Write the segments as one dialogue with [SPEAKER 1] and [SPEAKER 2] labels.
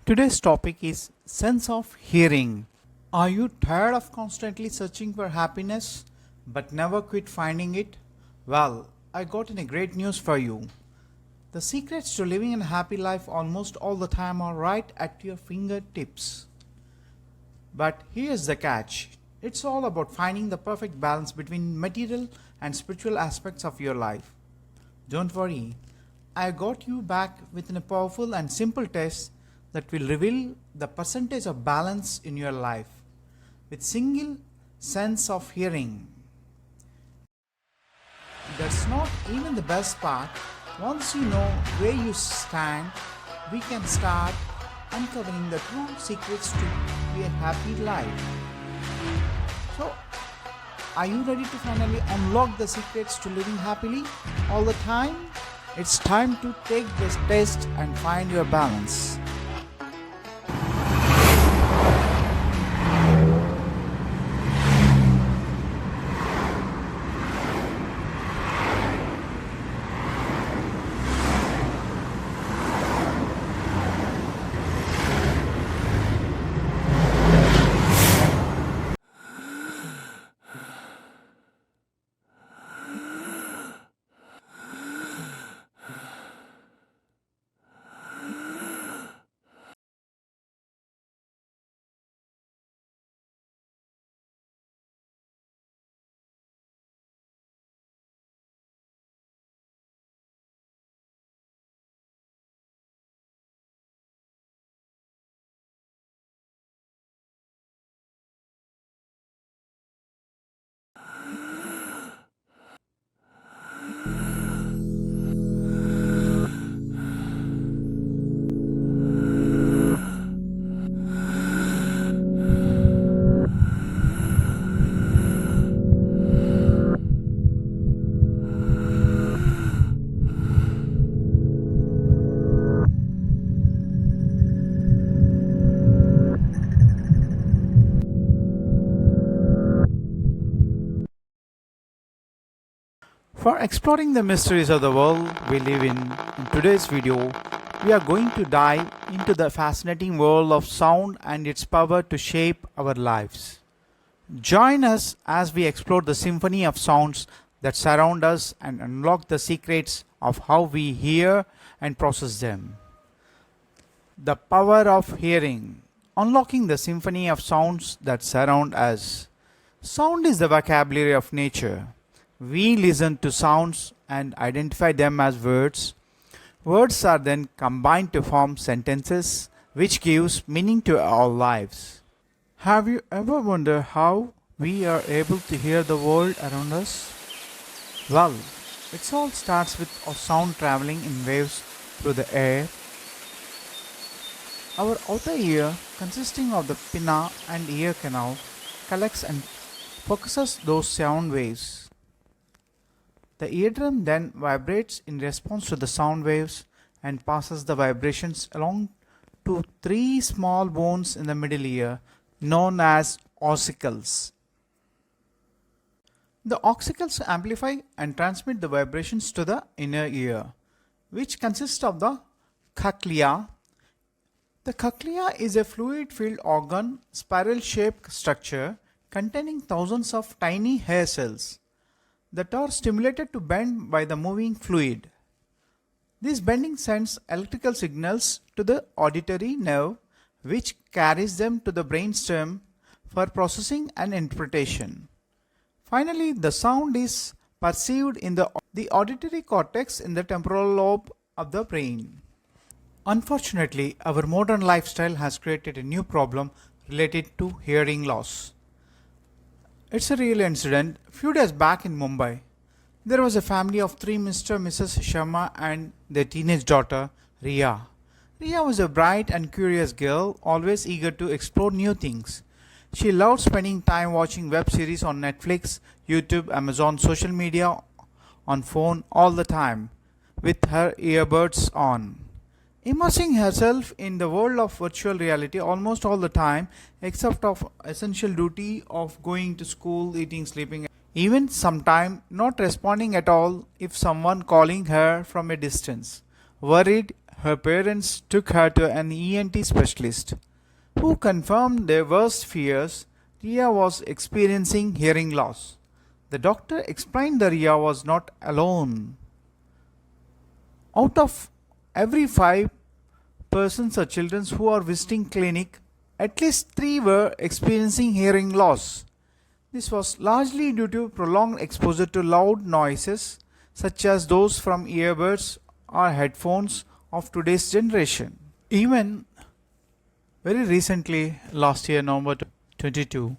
[SPEAKER 1] Today's topic is sense of hearing. Are you tired of constantly searching for happiness but never quit finding it? Well, I got a great news for you. The secrets to living a happy life almost all the time are right at your fingertips. But here's the catch. It's all about finding the perfect balance between material and spiritual aspects of your life. Don't worry, I got you back with a powerful and simple test that will reveal the percentage of balance in your life with single sense of hearing. That's not even the best part. Once you know where you stand, we can start uncovering the true secrets to a happy life. So, are you ready to finally unlock the secrets to living happily all the time? It's time to take this test and find your balance. For exploring the mysteries of the world we live in today's video, we are going to dive into the fascinating world of sound and its power to shape our lives. Join us as we explore the symphony of sounds that surround us and unlock the secrets of how we hear and process them. The power of hearing. Unlocking the symphony of sounds that surround us. Sound is the vocabulary of nature. We listen to sounds and identify them as words. Words are then combined to form sentences, which gives meaning to our lives. Have you ever wondered how we are able to hear the world around us? Well, it all starts with a sound traveling in waves through the air. Our outer ear, consisting of the pinna and ear canal, collects and focuses those sound waves. The eardrum then vibrates in response to the sound waves and passes the vibrations along to three small bones in the middle ear, known as ossicles. The ossicles amplify and transmit the vibrations to the inner ear, which consists of the cochlea. The cochlea is a fluid-filled organ, spiral-shaped structure containing thousands of tiny hair cells that are stimulated to bend by the moving fluid. This bending sends electrical signals to the auditory nerve, which carries them to the brainstem for processing and interpretation. Finally, the sound is perceived in the auditory cortex in the temporal lobe of the brain. Unfortunately, our modern lifestyle has created a new problem related to hearing loss. It's a real incident. Few days back in Mumbai, there was a family of three Mr. and Mrs. Sharma and their teenage daughter, Riya. Riya was a bright and curious girl, always eager to explore new things. She loved spending time watching web series on Netflix, YouTube, Amazon, social media, on phone all the time, with her earbuds on. Immersing herself in the world of virtual reality almost all the time, except of essential duty of going to school, eating, sleeping, even sometime not responding at all if someone calling her from a distance worried her parents took her to an ENT specialist, who confirmed their worst fears. Ria was experiencing hearing loss. The doctor explained that Ria was not alone. Out of every 5 persons or children who are visiting clinic, at least 3 were experiencing hearing loss. This was largely due to prolonged exposure to loud noises such as those from earbuds or headphones of today's generation. Even very recently, last year, November 22,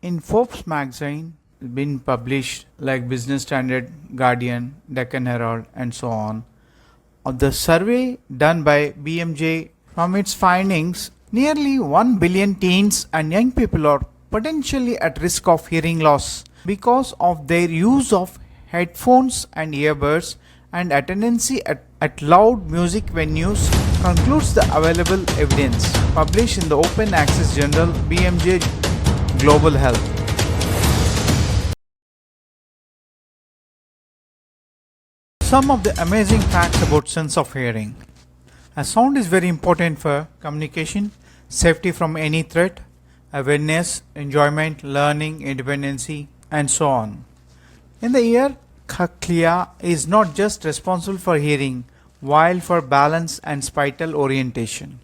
[SPEAKER 1] in Forbes magazine, been published like Business Standard, Guardian, Deccan Herald, and so on. Of the survey done by BMJ, from its findings, nearly 1 billion teens and young people are potentially at risk of hearing loss because of their use of headphones and earbuds and attendance at loud music venues, concludes the available evidence published in the open access journal BMJ Global Health. Some of the amazing facts about sense of hearing. A sound is very important for communication, safety from any threat, awareness, enjoyment, learning, independency, and so on. In the ear, cochlea is not just responsible for hearing, while for balance and spatial orientation.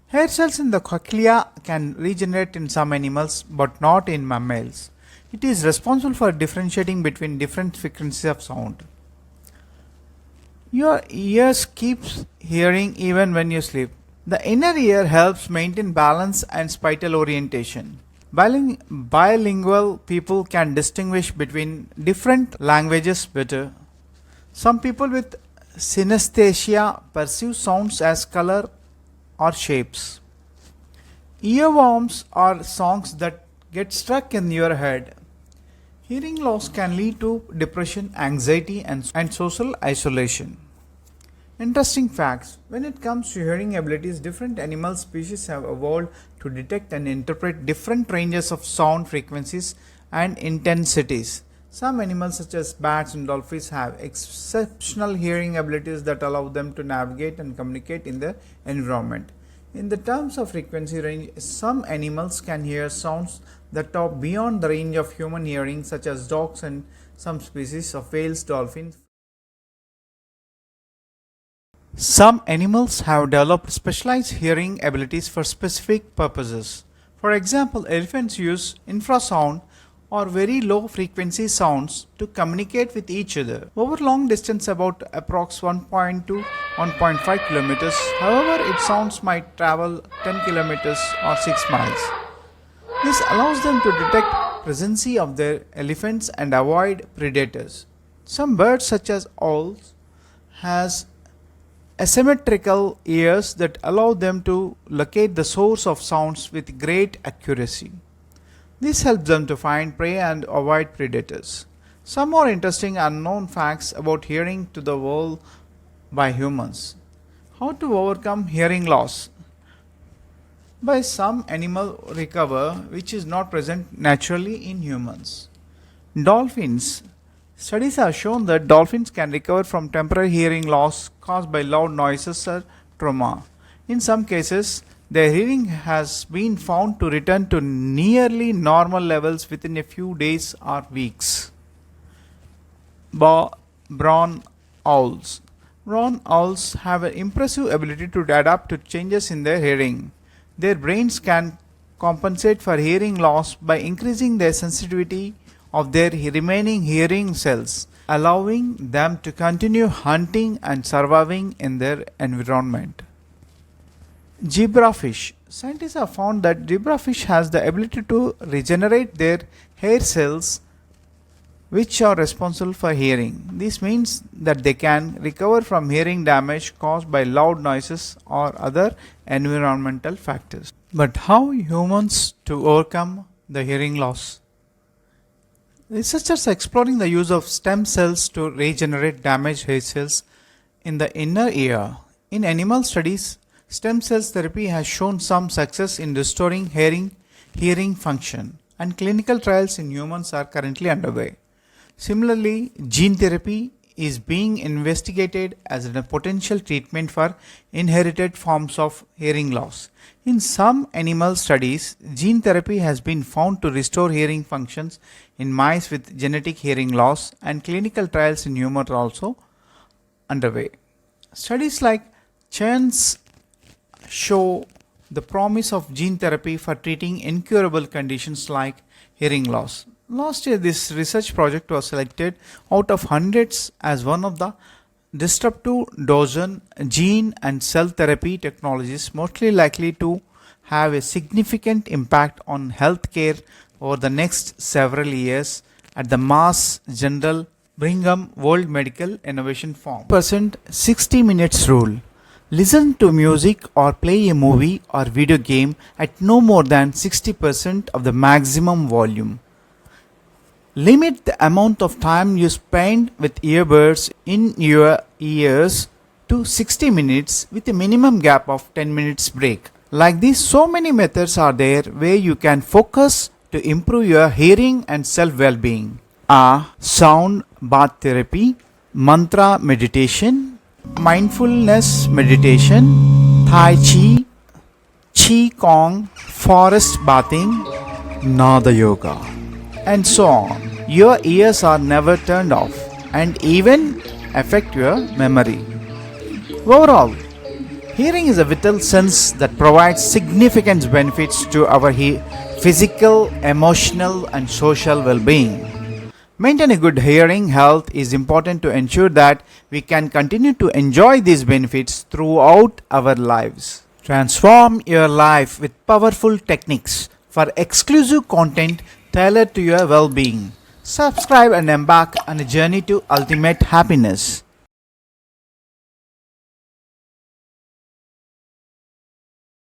[SPEAKER 1] Hair cells in the cochlea can regenerate in some animals but not in mammals. It is responsible for differentiating between different frequencies of sound. Your ears keeps hearing even when you sleep. The inner ear helps maintain balance and spatial orientation. Bilingual people can distinguish between different languages better. Some people with synesthesia perceive sounds as color or shapes. Earworms are songs that get stuck in your head. Hearing loss can lead to depression, anxiety, and social isolation. Interesting facts. When it comes to hearing abilities, different animal species have evolved to detect and interpret different ranges of sound frequencies and intensities. Some animals such as bats and dolphins have exceptional hearing abilities that allow them to navigate and communicate in their environment. In the terms of frequency range, some animals can hear sounds that are beyond the range of human hearing, such as dogs and some species of whales, dolphins. Some animals have developed specialized hearing abilities for specific purposes. For example, elephants use infrasound or very low frequency sounds to communicate with each other over long distance, about approx 1.2 to 1.5 kilometers. However, its sounds might travel 10 kilometers or 6 miles. This allows them to detect presence of their elephants and avoid predators. Some birds such as owls has asymmetrical ears that allow them to locate the source of sounds with great accuracy. This helps them to find prey and avoid predators. Some more interesting unknown facts about hearing to the world by humans. How to overcome hearing loss? By some animal recover which is not present naturally in humans. Dolphins. Studies have shown that dolphins can recover from temporary hearing loss caused by loud noises or trauma. In some cases, their hearing has been found to return to nearly normal levels within a few days or weeks. Brown owls. Brown owls have an impressive ability to adapt to changes in their hearing. Their brains can compensate for hearing loss by increasing their sensitivity of their remaining hearing cells, allowing them to continue hunting and surviving in their environment. Zebrafish. Scientists have found that zebrafish has the ability to regenerate their hair cells which are responsible for hearing. This means that they can recover from hearing damage caused by loud noises or other environmental factors. But how humans to overcome the hearing loss? Researchers are exploring the use of stem cells to regenerate damaged hair cells in the inner ear. In animal studies, stem cells therapy has shown some success in restoring hearing function, and clinical trials in humans are currently underway. Similarly, gene therapy is being investigated as a potential treatment for inherited forms of hearing loss. In some animal studies, gene therapy has been found to restore hearing functions in mice with genetic hearing loss, and clinical trials in humans are also underway. Studies like Chen's show the promise of gene therapy for treating incurable conditions like hearing loss. Last year, this research project was selected out of hundreds as one of the disruptive dozen gene and cell therapy technologies mostly likely to have a significant impact on healthcare over the next several years at the Mass General Brigham World Medical Innovation Forum. 60 minutes rule. Listen to music or play a movie or video game at no more than 60% of the maximum volume. Limit the amount of time you spend with earbuds in your ears to 60 minutes with a minimum gap of 10 minutes break. Like this, so many methods are there where you can focus to improve your hearing and self-well-being. Sound bath therapy, mantra meditation, mindfulness meditation, tai chi, qi gong, forest bathing, nada yoga, and so on. Your ears are never turned off and even affect your memory. Overall, hearing is a vital sense that provides significant benefits to our physical, emotional, and social well-being. Maintaining a good hearing health is important to ensure that we can continue to enjoy these benefits throughout our lives. Transform your life with powerful techniques for exclusive content tailored to your well-being. Subscribe and embark on a journey to ultimate happiness.